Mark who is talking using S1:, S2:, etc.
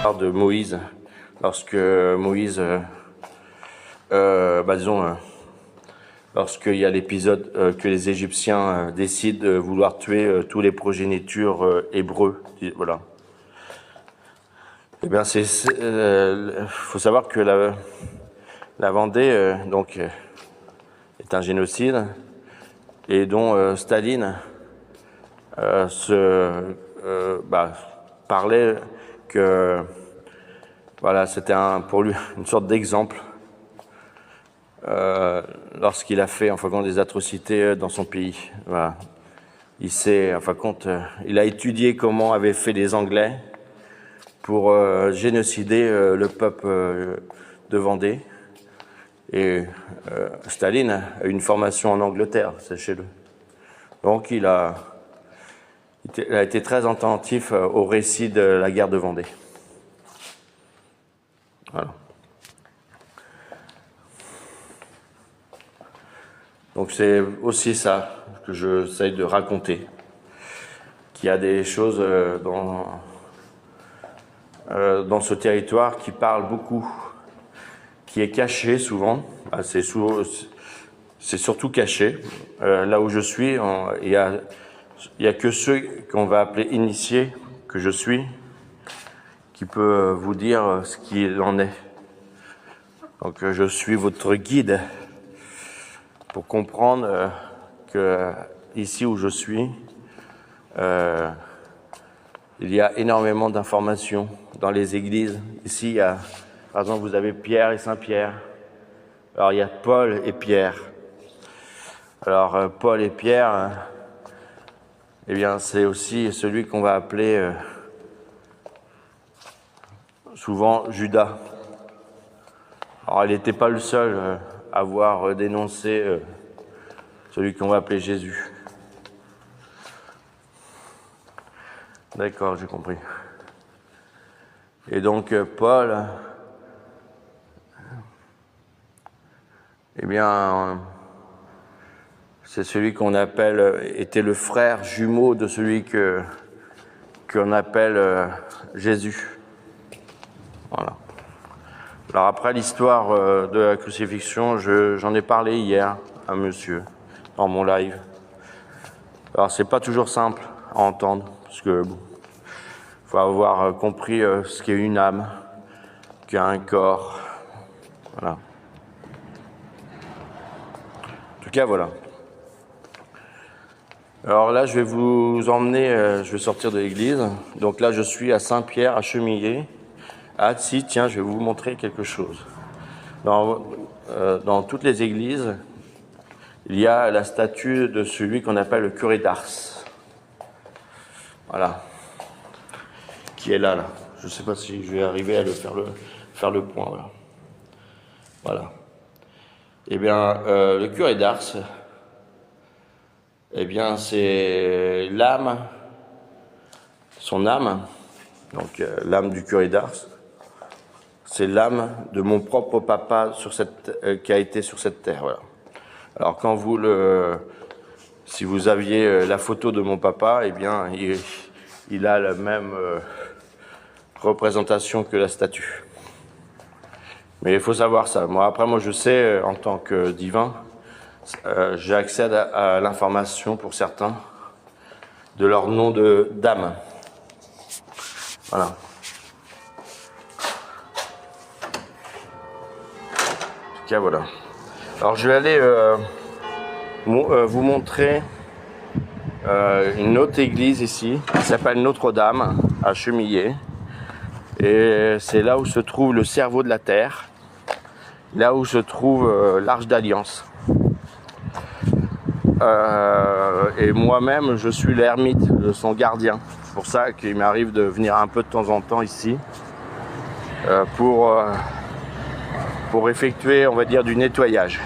S1: De Moïse, lorsque Moïse, lorsqu'il y a l'épisode que les Égyptiens décident de vouloir tuer tous les progénitures hébreux, voilà. Eh bien, faut savoir que la Vendée, est un génocide et dont Staline parlait que voilà, c'était pour lui une sorte d'exemple lorsqu'il a fait en fin de compte des atrocités dans son pays. Voilà. Il a étudié comment avaient fait les Anglais pour génocider le peuple de Vendée. Et Staline a eu une formation en Angleterre, sachez-le. Donc il a été très attentif au récit de la guerre de Vendée. Voilà. Donc c'est aussi ça que j'essaye de raconter, qu'il y a des choses dans ce territoire qui parlent beaucoup, qui est caché souvent. C'est surtout caché. Là où je suis, il y a que ceux qu'on va appeler initiés, que je suis, qui peut vous dire ce qu'il en est. Donc je suis votre guide pour comprendre que ici où je suis, il y a énormément d'informations dans les églises. Ici, par exemple, vous avez Pierre et Saint-Pierre. Alors il y a Paul et Pierre. Alors Paul et Pierre, eh bien c'est aussi celui qu'on va appeler souvent Judas. Alors il n'était pas le seul à avoir dénoncé celui qu'on va appeler Jésus. D'accord, j'ai compris. Et donc Paul, eh bien, c'est celui qu'on était le frère jumeau de celui qu'on appelle Jésus. Voilà. Alors après l'histoire de la crucifixion, j'en ai parlé hier à monsieur dans mon live. Alors c'est pas toujours simple à entendre parce que faut avoir compris ce qu'est une âme, qu'il y a un corps. Voilà. En tout cas voilà. Alors là je vais vous emmener, je vais sortir de l'église. Donc là je suis à Saint-Pierre à Chemillé. Ah si, tiens, je vais vous montrer quelque chose. Dans toutes les églises, il y a la statue de celui qu'on appelle le curé d'Ars. Voilà. Qui est là. Je ne sais pas si je vais arriver à faire le point. Voilà. Voilà. Eh bien, le curé d'Ars, eh bien, c'est l'âme, son âme, donc l'âme du curé d'Ars. C'est l'âme de mon propre papa qui a été sur cette terre. Voilà. Alors quand si vous aviez la photo de mon papa, eh bien il a la même représentation que la statue. Mais il faut savoir ça. Moi je sais en tant que divin, j'ai accès à l'information pour certains de leur nom d'âme. Voilà. Voilà. Alors je vais aller vous montrer une autre église ici qui s'appelle Notre-Dame à Chemillé, et c'est là où se trouve le cerveau de la terre, là où se trouve l'Arche d'Alliance, et moi-même je suis l'ermite de son gardien. C'est pour ça qu'il m'arrive de venir un peu de temps en temps ici pour effectuer, on va dire, du nettoyage.